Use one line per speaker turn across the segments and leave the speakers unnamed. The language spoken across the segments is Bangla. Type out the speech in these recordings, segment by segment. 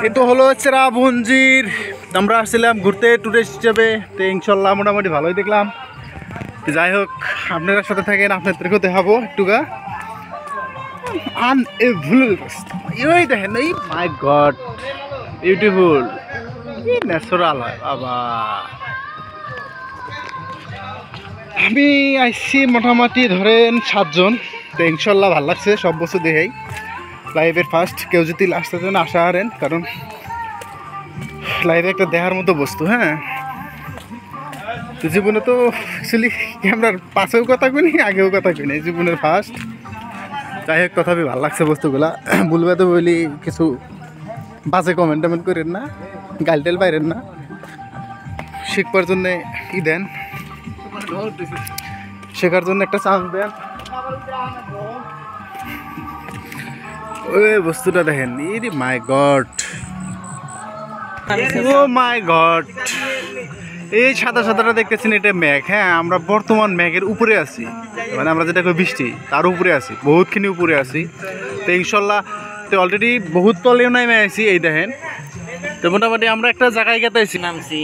এটা হলো চেরাপুঞ্জির, আমরা আসছিলাম ঘুরতে টুরিস্ট হিসেবে, তো ইনশাল্লাহ মোটামুটি ভালোই দেখলাম। যাই হোক, আপনারা সাথে থাকেন, আপনাদেরকেও দেখাবো একটুকা। ওই দেখেন, এই মাই গড বিউটিফুল, ন্যাচারাল হয় বাবা। আমি আইসি মোটামুটি ধরেন 7 জন, তো ইনশাল্লাহ ভালো লাগছে সব বছর দেখেই। লাইভের ফার্স্ট কেউ যদি লাস্টের জন্য আসা হারেন, কারণ লাইভে একটা দেখার মতো বস্তু। হ্যাঁ, তো জীবনে তো অ্যাকচুয়ালি ক্যামেরার পাশেও কথা কইনি, আগেও কথা কইনি, জীবনের ফার্স্ট। যাই হোক, তথাপি ভালো লাগছে বস্তুগুলা। বলবে তো বলি কিছু বাজে কমেন্ট করেন না, গালটেল বাইরেন না, শিখবার জন্যে ই দেন, শেখার জন্য একটা চান্স দেন। ওই বস্তুটা দেখেন, ইরি মাই গড, ও মাই গড। এই সাদা সাদাটা দেখতেছেন, এটা মেঘ। হ্যাঁ, আমরা বর্তমান মেঘের উপরে আছি, মানে আমরা যেটা কই বৃষ্টি, তার উপরে আছি, বহুতখিনি উপরে আছি। তো ইনশাল্লাহ তো অলরেডি বহুত তলেও নামে আছি। এই দেখেন, তো মোটামুটি আমরা একটা জায়গায় গেতাইছি, নামছি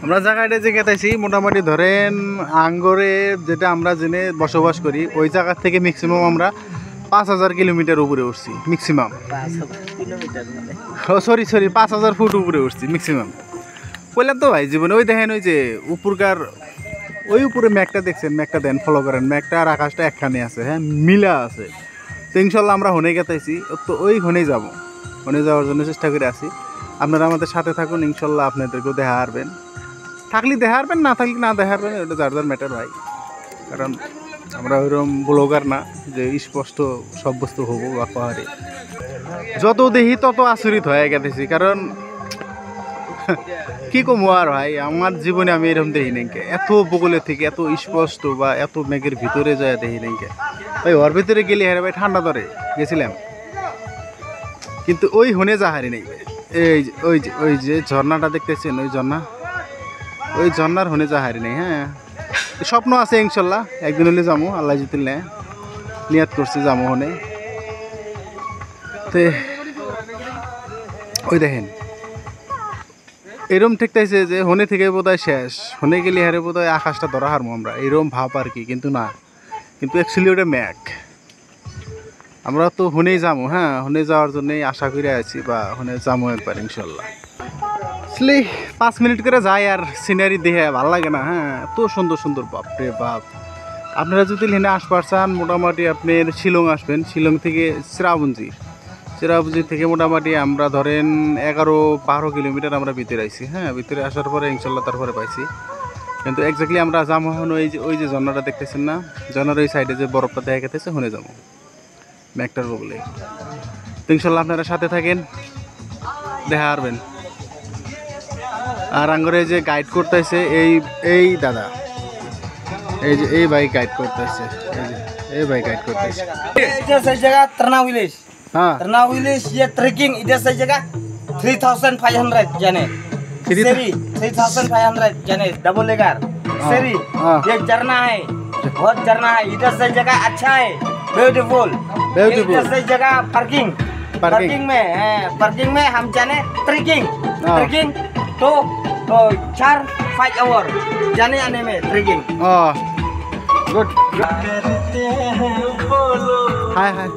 আমরা জায়গাটা যে গেতাইছি মোটামুটি ধরেন আঙ্গরে, যেটা আমরা জেনে বসবাস করি, ওই জায়গা থেকে ম্যাক্সিমাম আমরা 5000 কিলোমিটার উপরে উঠছি ম্যাক্সিমাম। সরি 5000 ফুট উপরে উঠছি ম্যাক্সিমাম। বললাম তো ভাই, জীবনে ওই দেখেন, ওই যে উপরকার ওই উপরে মেঘটা দেখছেন, মেঘটা দেন ফলো করেন, মেঘটা আর আকাশটা একখানে আছে। হ্যাঁ, মিলা আছে। তো ইনশাল্লাহ আমরা হনে গেতাইছি, তো ওই হনেই যাবো, হনে যাওয়ার জন্য চেষ্টা করে আছি। আপনারা আমাদের সাথে থাকুন, ইনশাল্লাহ আপনাদেরকেও দেখা হারবেন, থাকলে দেখা হারবেন, না থাকলে না দেখা হারবেন, ওটা যার যার ম্যাটার ভাই। কারণ আমরা ওইরকম ব্লগার না যে স্পষ্ট সব বস্তু হবো বা পাহাড়ে। যত দেখি তত আচরিত হয়ে গেতেছি, কারণ কি কমো আর ভাই, আমার জীবনে আমি এরকম দেখি নাকি, এত বগলের থেকে এত স্পষ্ট বা এত মেঘের ভিতরে যায় দেখি নাকি ভাই। ওর ভিতরে গেলে হ্যাঁ ভাই, ঠান্ডা ধরে গেছিলাম, কিন্তু ওই হনে যাহারি নেই। ওই যে ঝর্ণাটা দেখতেছেন, ওই ঝর্ণার হনে যাহারি নেই। হ্যাঁ, স্বপ্ন আছে ইনশাল্লাহ, একদিন হলে যাবো, আল্লাহ যদি নেয়, নিয়াত করছি যাবো হনে। তো ওই দেখেন, এরম ঠেকতেছে যে হনে থেকে বোধহয় শেষ, হনে গেলে হারে বোধহয় আকাশটা ধরা হারবো আমরা, এরম ভাব আর কি। কিন্তু না, কিন্তু অ্যাকচুয়ালি ওটা ম্যাক। আমরা তো হনেই যাবো। হ্যাঁ, হনে যাওয়ার জন্যই আশা করে আছি, বা হনে যাবো একবার ইনশাল্লাহ। আসলে 5 মিনিট করে যাই আর সিনারি দেখে ভালো লাগে না। হ্যাঁ, এত সুন্দর সুন্দর, বাপরে বাপ। আপনারা যদি হেনে আসবার চান, মোটামুটি আপনার শিলং আসবেন, শিলং থেকে চেরাপুঞ্জি থেকে মোটামুটি আমরা ধরেন 11-12 কিলোমিটার আমরা ভিতরে আইছি। হ্যাঁ, ভিতরে আসার পরে ইনশাল্লাহ তারপরে পাইছি। কিন্তু এক্স্যাক্টলি আমরা যাবো এখন ওই যে ঝর্ণাটা দেখতেছেন না, ঝর্ণার ওই সাইডে যে বরফটা দেখা গেতেছে, হনে যাবো ম্যাকটার বগলে। তো ইনশাল্লাহ আপনারা সাথে থাকেন, দেখা হারবেন। আর আঙ্গরে যে গাইড করতেছে এই দাদা, এই ভাই গাইড করতেছে, এই भाई गाइड करते हैं।
इधर से जगह तरना विलेज। हाँ, तरना विलेज ये ट्रेकिंग इधर से जगह 3500 जाने। सेरी 3500 जाने, डबल लेगर सेरी। ये झरना है, बहुत झरना है। इधर से जगह अच्छा है, ब्यूटीफुल। इधर से जगह पार्किंग में हम जाने ट्रेकिंग तो 4-5 आवर जाने आने में ट्रेकिंग।
गुड। हाय हाय,